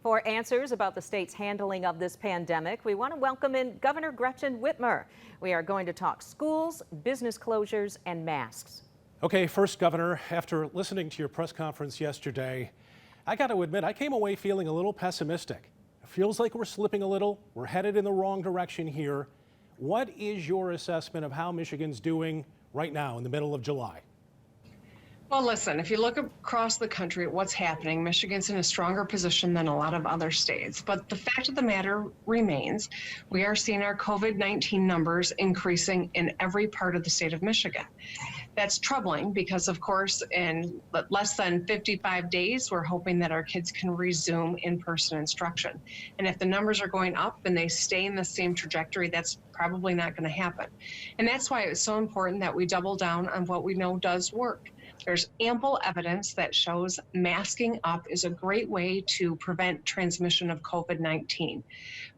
For answers about the state's handling of this pandemic, we want to welcome in Governor Gretchen Whitmer. We are going to talk schools, business closures, and masks. Okay, first, Governor, after listening to your press conference yesterday, I got to admit, I came away feeling a little pessimistic. It feels like we're slipping a little. We're headed in the wrong direction here. What is your assessment of how Michigan's doing right now in the middle of July? Well, listen, if you look across the country at what's happening, Michigan's in a stronger position than a lot of other states. But the fact of the matter remains, we are seeing our COVID-19 numbers increasing in every part of the state of Michigan. That's troubling because, of course, in less than 55 days, we're hoping that our kids can resume in-person instruction. And if the numbers are going up and they stay in the same trajectory, that's probably not going to happen. And that's why it's so important that we double down on what we know does work. There's ample evidence that shows masking up is a great way to prevent transmission of COVID-19.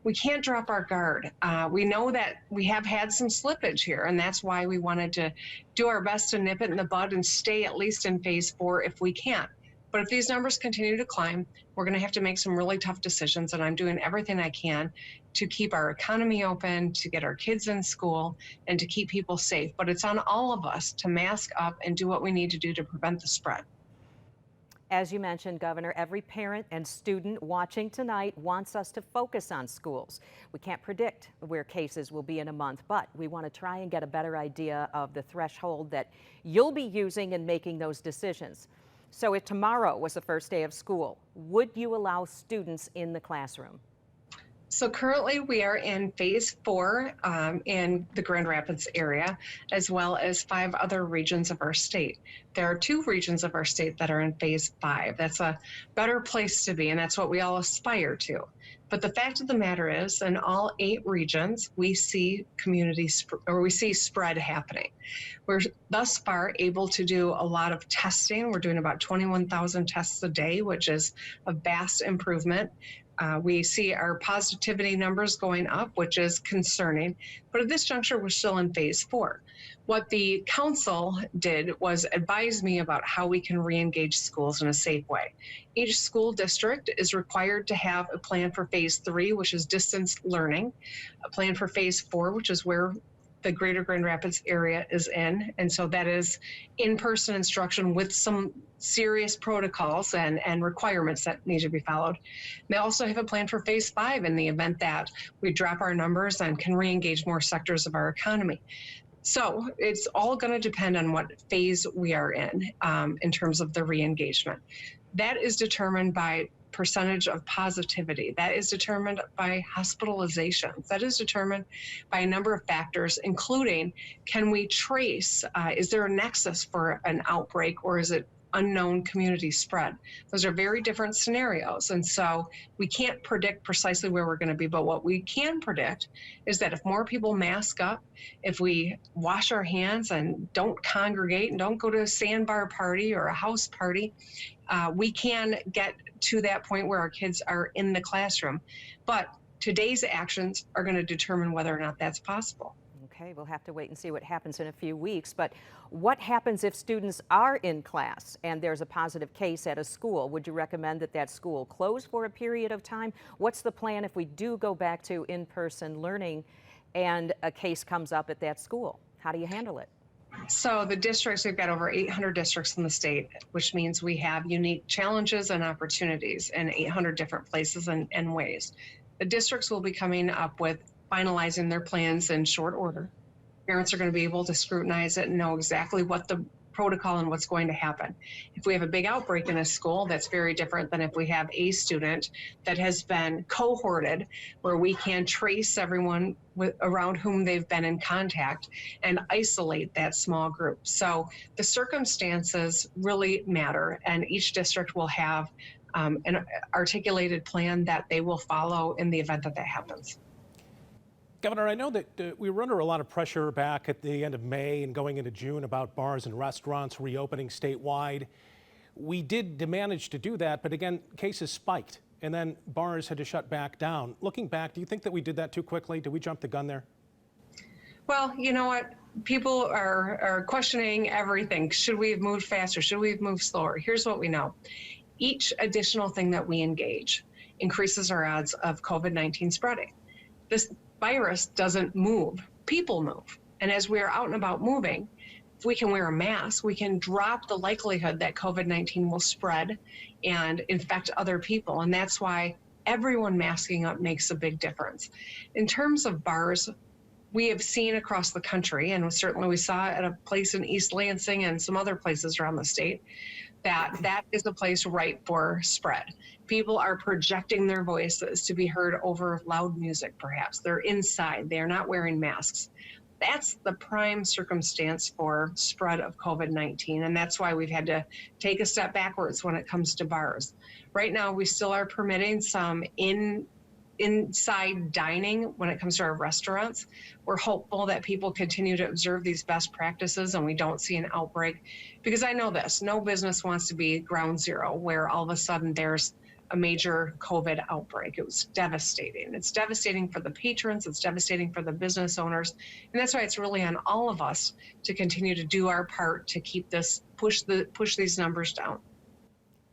We can't drop our guard. We know that we have had some slippage here, and that's why we wanted to do our best to nip it in the bud and stay at least in phase 4 if we can. But if these numbers continue to climb, we're going to have to make some really tough decisions, and I'm doing everything I can to keep our economy open, to get our kids in school, and to keep people safe. But it's on all of us to mask up and do what we need to do to prevent the spread. As you mentioned, Governor, every parent and student watching tonight wants us to focus on schools. We can't predict where cases will be in a month, but we want to try and get a better idea of the threshold that you'll be using in making those decisions. So if tomorrow was the first day of school, would you allow students in the classroom? So currently we are in phase 4 in the Grand Rapids area, as well as 5 other regions of our state. There are 2 regions of our state that are in phase 5. That's a better place to be, and that's what we all aspire to. But the fact of the matter is, in all 8 regions, we see spread happening. We're thus far able to do a lot of testing. We're doing about 21,000 tests a day, which is a vast improvement. We see our positivity numbers going up, which is concerning. But at this juncture, we're still in phase 4. What the council did was advise me about how we can re-engage schools in a safe way. Each school district is required to have a plan for phase 3, which is distance learning, a plan for phase 4, which is where the greater Grand Rapids area is in. And so that is in-person instruction with some serious protocols and requirements that need to be followed. They also have a plan for phase 5 in the event that we drop our numbers and can re-engage more sectors of our economy. So it's all going to depend on what phase we are in terms of the re-engagement. That is determined by percentage of positivity. That is determined by hospitalizations. That is determined by a number of factors, including, can we trace, is there a nexus for an outbreak, or is it unknown community spread? Those are very different scenarios. And so we can't predict precisely where we're going to be, but what we can predict is that if more people mask up, if we wash our hands and don't congregate and don't go to a sandbar party or a house party, we can get to that point where our kids are in the classroom. But today's actions are going to determine whether or not that's possible. Okay, we'll have to wait and see what happens in a few weeks. But what happens if students are in class and there's a positive case at a school? Would you recommend that that school close for a period of time? What's the plan if we do go back to in-person learning and a case comes up at that school? How do you handle it? So the districts, we've got over 800 districts in the state, which means we have unique challenges and opportunities in 800 different places and ways. The districts will be coming up with finalizing their plans in short order. Parents are going to be able to scrutinize it and know exactly what the protocol and what's going to happen. If we have a big outbreak in a school, that's very different than if we have a student that has been cohorted, where we can trace everyone around whom they've been in contact and isolate that small group. So the circumstances really matter, and each district will have an articulated plan that they will follow in the event that that happens. Governor, I know that we were under a lot of pressure back at the end of May and going into June about bars and restaurants reopening statewide. We did manage to do that, but again, cases spiked, and then bars had to shut back down. Looking back, do you think that we did that too quickly? Did we jump the gun there? Well, you know what? People are questioning everything. Should we have moved faster? Should we have moved slower? Here's what we know. Each additional thing that we engage increases our odds of COVID-19 spreading. This virus doesn't move, people move. And as we are out and about moving, if we can wear a mask, we can drop the likelihood that COVID-19 will spread and infect other people. And that's why everyone masking up makes a big difference. In terms of bars, we have seen across the country, and certainly we saw at a place in East Lansing and some other places around the state, that is a place ripe for spread. People are projecting their voices to be heard over loud music, perhaps. They're inside, they're not wearing masks. That's the prime circumstance for spread of COVID-19, and that's why we've had to take a step backwards when it comes to bars. Right now, we still are permitting some inside dining when it comes to our restaurants. We're hopeful that people continue to observe these best practices and we don't see an outbreak, because I know this, no business wants to be ground zero where all of a sudden there's a major COVID outbreak. It was devastating. It's devastating for the patrons, it's devastating for the business owners, and that's why it's really on all of us to continue to do our part to keep this, push these numbers down.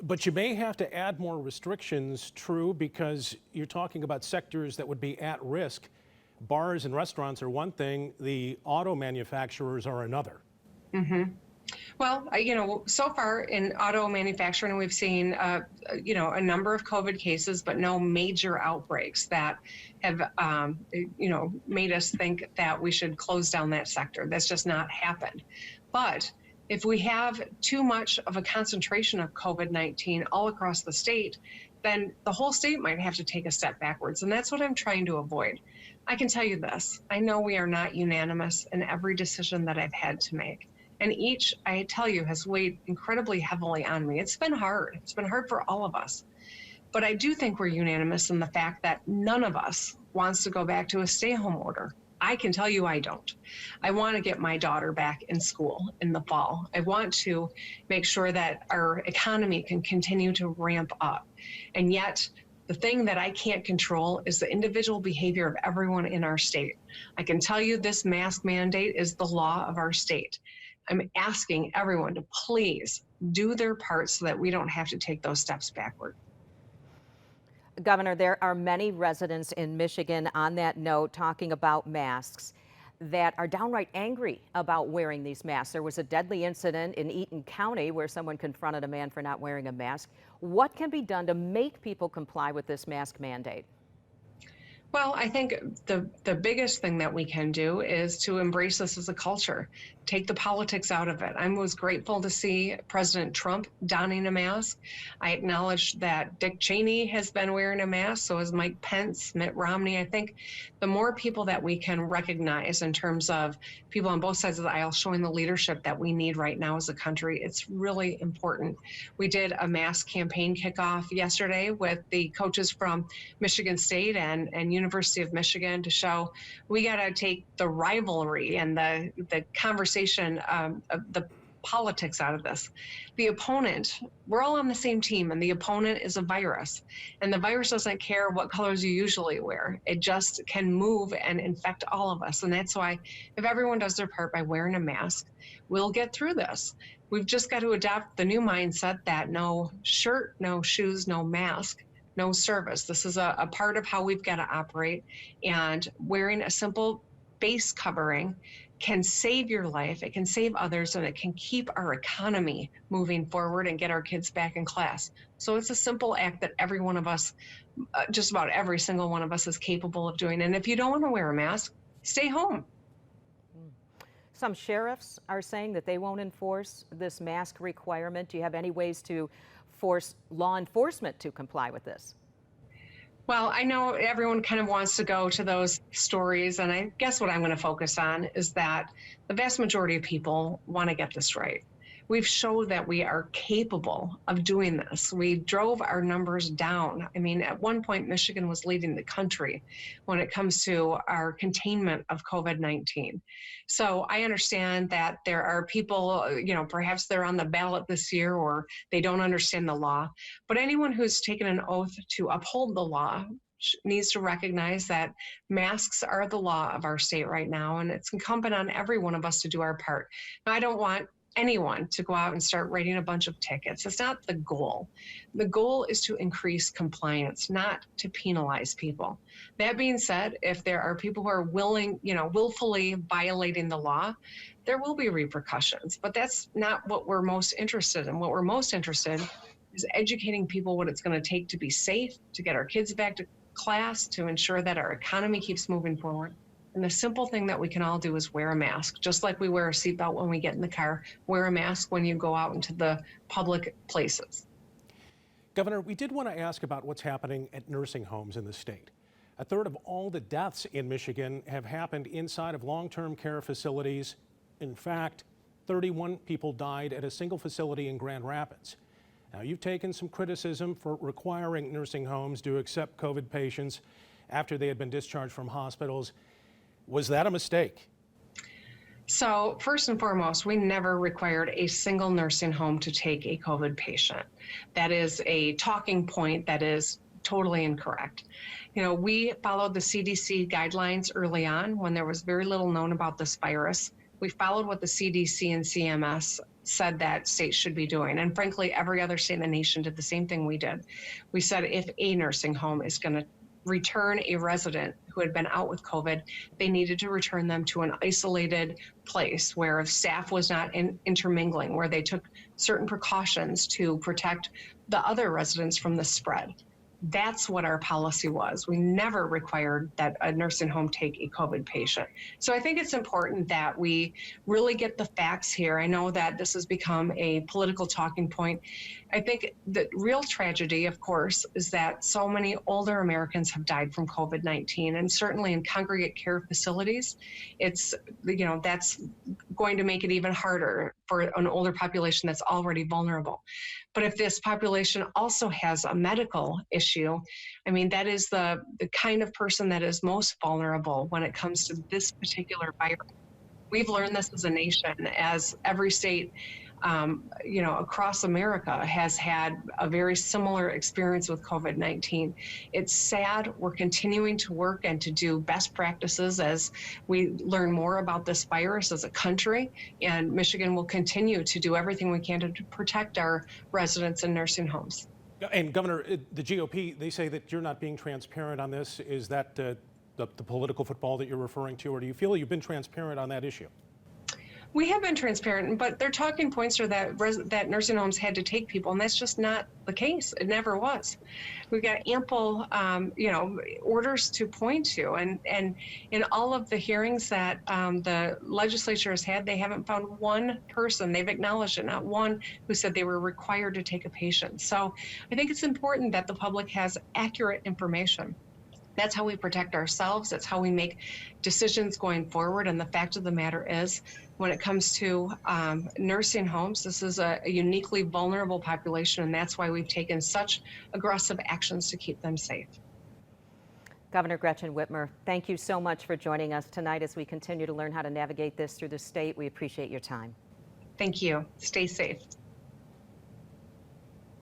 But you may have to add more restrictions, true, because you're talking about sectors that would be at risk. Bars and restaurants are one thing, the auto manufacturers are another. Mm-hmm. Well, so far in auto manufacturing, we've seen, a number of COVID cases, but no major outbreaks that have, made us think that we should close down that sector. That's just not happened. But if we have too much of a concentration of COVID-19 all across the state, then the whole state might have to take a step backwards. And that's what I'm trying to avoid. I can tell you this, I know we are not unanimous in every decision that I've had to make. And each, I tell you, has weighed incredibly heavily on me. It's been hard. It's been hard for all of us. But I do think we're unanimous in the fact that none of us wants to go back to a stay-home order. I can tell you I don't. I want to get my daughter back in school in the fall. I want to make sure that our economy can continue to ramp up. And yet, the thing that I can't control is the individual behavior of everyone in our state. I can tell you this mask mandate is the law of our state. I'm asking everyone to please do their part so that we don't have to take those steps backward. Governor, there are many residents in Michigan on that note talking about masks that are downright angry about wearing these masks. There was a deadly incident in Eaton County where someone confronted a man for not wearing a mask. What can be done to make people comply with this mask mandate? Well, I think the biggest thing that we can do is to embrace this as a culture, take the politics out of it. I was grateful to see President Trump donning a mask. I acknowledge that Dick Cheney has been wearing a mask, so has Mike Pence, Mitt Romney. I think the more people that we can recognize in terms of people on both sides of the aisle showing the leadership that we need right now as a country, it's really important. We did a mask campaign kickoff yesterday with the coaches from Michigan State and University of Michigan to show we got to take the rivalry and the conversation of the politics out of this. The opponent, we're all on the same team, and the opponent is a virus. And the virus doesn't care what colors you usually wear. It just can move and infect all of us. And that's why if everyone does their part by wearing a mask, we'll get through this. We've just got to adopt the new mindset that no shirt, no shoes, no mask, no service. This is a part of how we've got to operate, and wearing a simple face covering can save your life, it can save others, and it can keep our economy moving forward and get our kids back in class. So it's a simple act that every one of us, just about every single one of us, is capable of doing. And if you don't want to wear a mask, stay home. Some sheriffs are saying that they won't enforce this mask requirement. Do you have any ways to force law enforcement to comply with this? Well, I know everyone kind of wants to go to those stories, and I guess what I'm going to focus on is that the vast majority of people want to get this right. We've showed that we are capable of doing this. We drove our numbers down. I mean, at one point, Michigan was leading the country when it comes to our containment of COVID-19. So I understand that there are people, perhaps they're on the ballot this year or they don't understand the law. But anyone who's taken an oath to uphold the law needs to recognize that masks are the law of our state right now, and it's incumbent on every one of us to do our part. Now, I don't want anyone to go out and start writing a bunch of tickets. It's not the goal. The goal is to increase compliance, not to penalize people. That being said, if there are people who are willfully violating the law, there will be repercussions. But that's not what we're most interested in. What we're most interested in is educating people what it's going to take to be safe, to get our kids back to class, to ensure that our economy keeps moving forward. And the simple thing that we can all do is wear a mask, just like we wear a seatbelt when we get in the car, wear a mask when you go out into the public places. Governor, we did want to ask about what's happening at nursing homes in the state. A third of all the deaths in Michigan have happened inside of long-term care facilities. In fact, 31 people died at a single facility in Grand Rapids. Now, you've taken some criticism for requiring nursing homes to accept COVID patients after they had been discharged from hospitals. Was that a mistake? So first and foremost, we never required a single nursing home to take a COVID patient. That is a talking point that is totally incorrect. We followed the CDC guidelines early on when there was very little known about this virus. We followed what the CDC and CMS said that states should be doing. And frankly, every other state in the nation did the same thing we did. We said if a nursing home is going to return a resident who had been out with COVID, they needed to return them to an isolated place where staff was not intermingling, where they took certain precautions to protect the other residents from the spread. That's what our policy was. We never required that a nursing home take a COVID patient. So I think it's important that we really get the facts here. I know that this has become a political talking point. I think the real tragedy, of course, is that so many older Americans have died from COVID-19, and certainly in congregate care facilities, that's going to make it even harder for an older population that's already vulnerable. But if this population also has a medical issue, that is the kind of person that is most vulnerable when it comes to this particular virus. We've learned this as a nation, as every state across America has had a very similar experience with COVID-19. It's sad. We're continuing to work and to do best practices as we learn more about this virus as a country, and Michigan will continue to do everything we can to protect our residents in nursing homes. And Governor, the GOP, they say that you're not being transparent on this. Is that the political football that you're referring to, or do you feel you've been transparent on that issue? We have been transparent, but their talking points are that nursing homes had to take people, and that's just not the case. It never was. We've got ample, orders to point to, and in all of the hearings that the legislature has had, they haven't found one person, they've acknowledged it, not one, who said they were required to take a patient. So I think it's important that the public has accurate information. That's how we protect ourselves. That's how we make decisions going forward. And the fact of the matter is, when it comes to nursing homes, this is a uniquely vulnerable population, and that's why we've taken such aggressive actions to keep them safe. Governor Gretchen Whitmer, thank you so much for joining us tonight as we continue to learn how to navigate this through the state. We appreciate your time. Thank you. Stay safe.